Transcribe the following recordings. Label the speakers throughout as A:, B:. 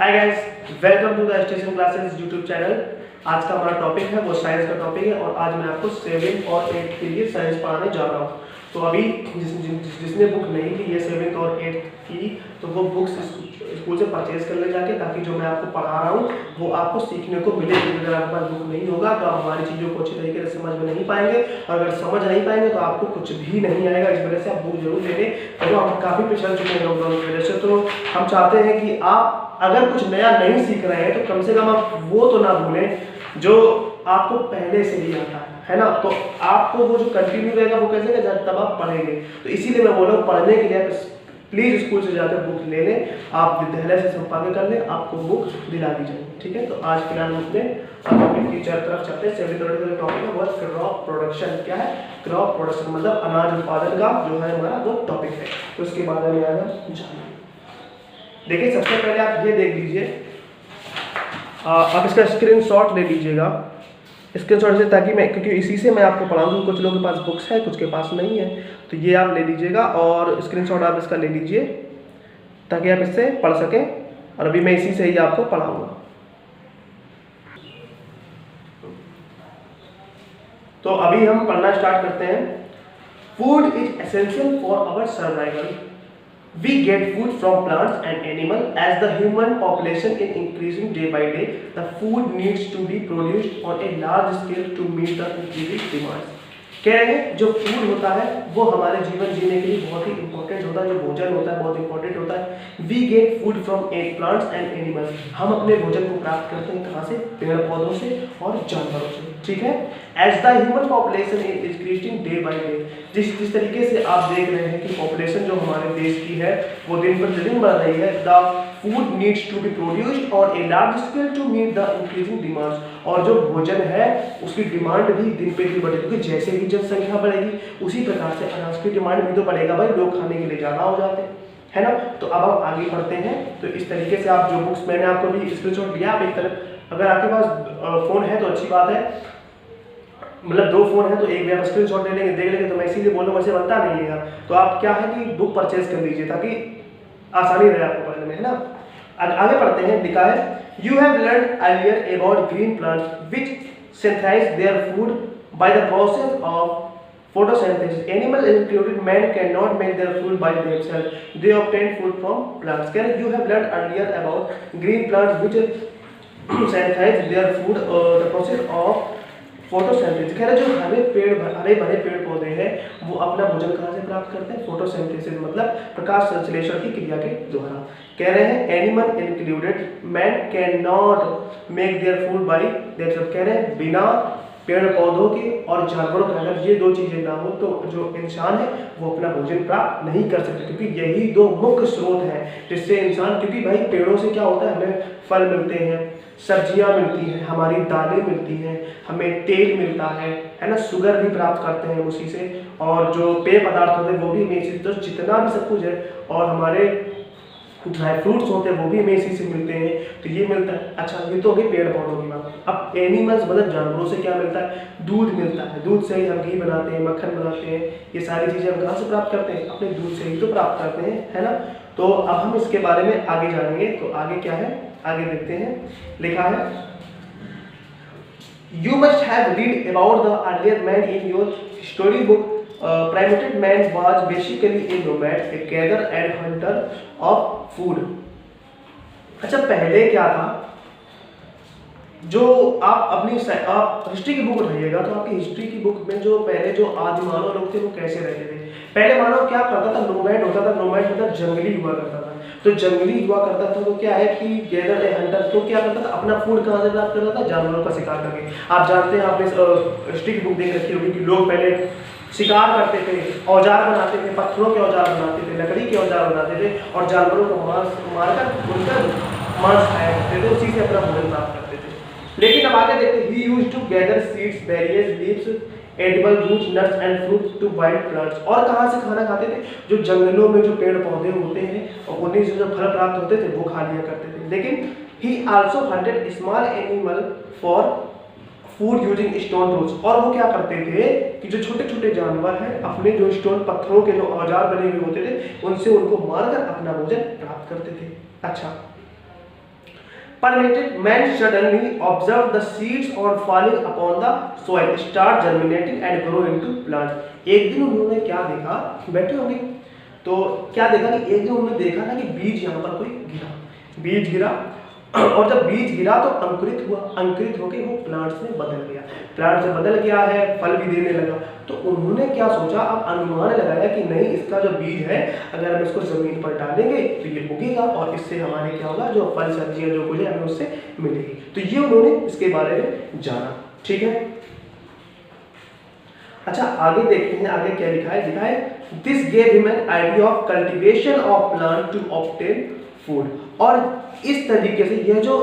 A: Hi guys, welcome to the station classes YouTube channel. आज का हमारा टॉपिक है वो साइंस का टॉपिक है और आज मैं आपको 7th और 8th के लिए साइंस पढ़ाने जा रहा हूँ। तो अभी जिसने बुक नहीं ली है 7th और 8th की, तो वो बुक्स स्कूल से परचेज कर ले जाके, ताकि जो मैं आपको पढ़ा रहा हूँ वो आपको सीखने को मिले। अगर आपके पास बुक नहीं होगा तो आप हमारी चीज़ों को अच्छी तरीके से समझ में नहीं पाएंगे, और अगर समझ नहीं पाएंगे तो आपको कुछ भी नहीं आएगा। इस वजह से आप बुक जरूर ले लें। तो हम काफ़ी पिछड़ चुके हैं लॉकडाउन की वजह से, तो हम चाहते हैं कि आप अगर कुछ नया नहीं सीख रहे हैं तो कम से कम आप वो तो ना भूलें जो आपको पहले से ही आता है ना। तो आपको वो जो कंटिन्यू रहेगा वो कैसे रहेगा, तब आप पढ़ेंगे। तो इसीलिए मैं बोल रहा हूँ, पढ़ने के लिए प्लीज़ स्कूल से जाकर बुक ले लें, आप विद्यालय से संपर्क कर लें, आपको बुक दिला दी जाएगी। ठीक है, तो आज फिलहाल अपने टीचर तरफ चलते हैं। 7th का टॉपिक है वो क्रॉप प्रोडक्शन। क्या है क्रॉप प्रोडक्शन? मतलब अनाज उत्पादन का जो है हमारा वो टॉपिक है। तो उसके बारे में आगे जानिए। देखिए, सबसे पहले आप ये देख लीजिए, आप इसका स्क्रीनशॉट ले लीजिएगा, स्क्रीनशॉट से, ताकि मैं, क्योंकि इसी से मैं आपको पढ़ाऊंगा। कुछ लोगों के पास बुक्स है, कुछ के पास नहीं है, तो ये आप ले लीजिएगा और स्क्रीनशॉट आप इसका ले लीजिए ताकि आप इससे पढ़ सकें। और अभी मैं इसी से ही आपको पढ़ाऊंगा। तो अभी हम पढ़ना स्टार्ट करते हैं। Food is essential for our survival. We get food from plants and animals. As the human population is increasing day by day, the food needs to be produced on a large scale to meet the increasing demands. कह रहे हैं जो food होता है वो हमारे जीवन जीने के लिए बहुत ही इंपॉर्टेंट होता है। जो भोजन होता है बहुत इंपॉर्टेंट होता है। We get food from plants and animals. हम अपने भोजन को प्राप्त करते हैं कहाँ से? पेड़ पौधों से और जानवरों से। ठीक है। As the human population is increasing day by day. जिस तरीके से आप देख रहे हैं कि पॉपुलेशन जो हमारे देश की है वो दिन पर दिन बढ़ रही है, the food needs to be produced on a large scale to meet the increasing demands. और जो भोजन है उसकी डिमांड भी दिन पे दिन बढ़ेगी, क्योंकि जैसे ही जनसंख्या बढ़ेगी उसी प्रकार से अनाज की डिमांड भी तो बढ़ेगा भाई। लोग खाने के लिए ज़्यादा हो जाते हैं, है ना। तो अब हम आगे बढ़ते हैं। तो इस तरीके से आप जो बुक्स, मैंने आपको भी स्क्रीनशॉट लिया, आप एक तरफ, अगर आपके पास फ़ोन है तो अच्छी बात है, मतलब 2 फोन है तो एक भी आप स्क्रीनशॉट ले लेंगे, देख लेंगे। तो मैं इसीलिए बोल रहा हूँ, वैसे बनता नहीं है। तो आप क्या है कि बुक परचेज कर लीजिए ताकि आसानी रहे आपको पढ़ने में, है ना। आगे पढ़ते हैं। लिखा है, you have learn earlier about green plants which synthesise their food by the process of photosynthesis. Animal included man cannot make their food by themselves. They obtain food from plants. Can you have learned earlier about green plants which synthesize their food, the process of photosynthesis. कह रहे जो हरे भरे पेड़ पौधे हैं वो अपना भोजन कहाँ से प्राप्त करते हैं? फोटोसिंथेसिस, मतलब प्रकाश संश्लेषण की क्रिया के द्वारा. कह रहे हैं animal included man can not make their food by themself. कह रहे हैं बिना पेड़ पौधों के और जानवरों के, अगर ये 2 चीज़ें ना हो तो जो इंसान है वो अपना भोजन प्राप्त नहीं कर सकते, क्योंकि यही 2 मुख्य स्रोत हैं जिससे इंसान, क्योंकि भाई पेड़ों से क्या होता है, हमें फल मिलते हैं, सब्जियां मिलती हैं, हमारी दालें मिलती हैं, हमें तेल मिलता है ना, शुगर भी प्राप्त करते हैं उसी से, और जो पेय पदार्थ होते हैं वो भी इसी से, तो जितना भी सब कुछ है, और हमारे ड्राई फ्रूट्स होते हैं वो भी हमें इसी से मिलते हैं। तो ये मिलता है। अच्छा, ये तो हो गई पेड़ पौधों की बात। अब एनिमल्स मतलब जानवरों से क्या मिलता है? दूध मिलता है। दूध से ही हम घी बनाते हैं, मक्खन बनाते हैं। ये सारी चीज़ें हम कहाँ से प्राप्त करते हैं? अपने दूध से ही तो प्राप्त करते हैं, है ना। तो अब हम इसके बारे में आगे जानेंगे। तो आगे क्या है, आगे देखते हैं। लिखा है, you must have read about the earlier man in your story book. Primitive man was basically a nomad, a gatherer and hunter of food. अच्छा, पहले क्या था? जो आप हिस्ट्री की बुक उठाइएगा तो आपकी हिस्ट्री की बुक में जो पहले जो आदि मानव लोग थे वो कैसे रहते थे? पहले मानव क्या करता था? नोमैड होता था। नोमैड मतलब जंगली हुआ करता था। तो जंगली हुआ करता था तो क्या है कि गैदर ए हंटर, तो क्या करता था? अपना फूड कहाँ से प्राप्त करता था? जानवरों का शिकार करके. आप जानते हैं, आपने हिस्ट्री की बुक देख रखी होगी कि लोग पहले शिकार करते थे, औजार बनाते थे, पत्थरों के औजार बनाते थे, लकड़ी के औजार बनाते थे, और जानवरों को मारकर उनका मांस खाया करते थे, उसी से अपना भोजन प्राप्त करते थे. लेकिन अब आगे देखते हैं, he used to gather seeds, berries, leaves, edible roots, nuts and fruit to wild plants. और कहाँ से खाना खाते थे? जो जंगलों में जो पेड़ पौधे होते हैं और उन्हीं से जो फल प्राप्त होते थे वो खा लिया करते थे. लेकिन he also hunted small animal for food using stone tools. और वो क्या करते थे कि जो छोटे छोटे जानवर हैं अपने जो स्टोन पत्थरों के जो औजार बने हुए होते थे उनसे उनको मारकर अपना भोजन प्राप्त करते थे. अच्छा, permitted man suddenly observe the seeds or falling upon the soil start germinating and grow into plants। एक दिन उन्होंने क्या देखा, बैठे होंगे तो क्या देखा कि एक दिन उन्होंने देखा ना कि बीज यहाँ पर कोई गिरा, बीज गिरा और जब बीज गिरा तो अंकुरित हुआ, अंकुरित होकर वो प्लांट्स में बदल गया, प्लांट से बदल गया है, फल भी देने लगा। तो उन्होंने क्या सोचा, अब अनुमान लगाया कि नहीं इसका जो बीज है अगर हम इसको जमीन पर डालेंगे तो ये उगेगा और इससे हमारे क्या होगा, जो फल सब्जियां जो कुछ है हमें उससे मिलेगी। तो ये उन्होंने इसके बारे में जाना। ठीक है, अच्छा आगे देखते हैं, आगे क्या लिखा है, लिखा है this gave him an idea of cultivation of plant to obtain food. और इस तरीके से यह जो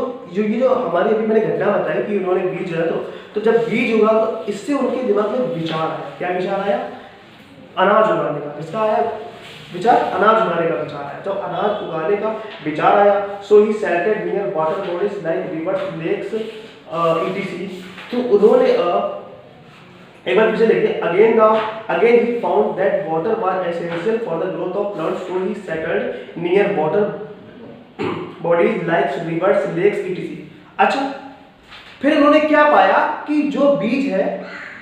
A: हमारी अभी मैंने घटना बताई कि उन्होंने बीज है तो जब बीज हुआ तो इससे उनके दिमाग में विचार आया, क्या विचार आया, अनाज उगाने का। इसका आया विचार, अनाज उगाने का विचार आया। जब अनाज उगाने का विचार आया so he settled near water bodies like rivers, lakes etc. तो उन्होंने एक बार पीछे देखिए, again he found that water was essential for the growth of plants, so he settled near water bodies like rivers, lakes etc. अच्छा, फिर उन्होंने क्या पाया कि जो बीज है,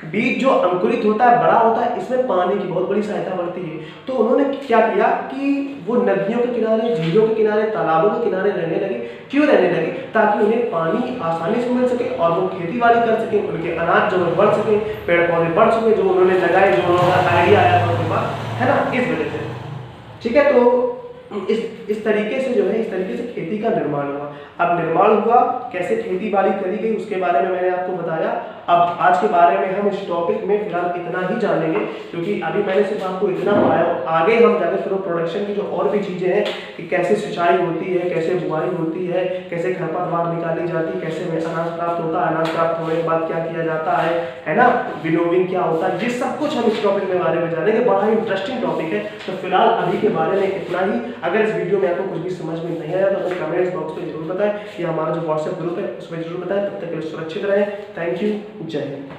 A: बीज जो अंकुरित होता है, बड़ा होता है, इसमें पानी की बहुत बड़ी सहायता बढ़ती है। तो उन्होंने क्या किया कि वो नदियों के किनारे, झीलों के किनारे, तालाबों के किनारे रहने लगे। क्यों रहने लगे, ताकि उन्हें पानी आसानी से मिल सके और वो खेती बाड़ी कर सके, उनके अनाज जो बढ़ सके, पेड़ पौधे बढ़ सके, जो उन्होंने लगाए, जो उन्होंने आइडिया आया था उनके पास, है ना, इस वजह से। ठीक है, तो इस तरीके से जो है, इस तरीके से खेती का निर्माण हुआ। अब निर्माण हुआ, कैसे खेती बाड़ी करी गई उसके बारे में मैंने आपको बताया। अब आज के बारे में हम इस टॉपिक में फिलहाल इतना ही जानेंगे, क्योंकि अभी मैंने सिर्फ आपको इतना पढ़ाया। आगे हम जाकर फिर प्रोडक्शन की जो और भी चीज़ें हैं कि कैसे सिंचाई होती है, कैसे बुआई होती है, कैसे खरपतवार निकाली जाती है, कैसे अनाज प्राप्त होता है, अनाज प्राप्त होने के बाद क्या किया जाता है ना, विनोविंग क्या होता है, ये सब कुछ हम इस टॉपिक के बारे में जानेंगे। बड़ा ही इंटरेस्टिंग टॉपिक है। तो फिलहाल अभी के बारे में इतना ही। अगर इस वीडियो में आपको कुछ भी समझ में नहीं आया तो अपने कमेंट्स बॉक्स में जरूर बताएं, या हमारा जो व्हाट्सएप ग्रुप है उसमें जरूर बताएं। तब तक के लिए सुरक्षित रहें। थैंक यू, जय हिंद।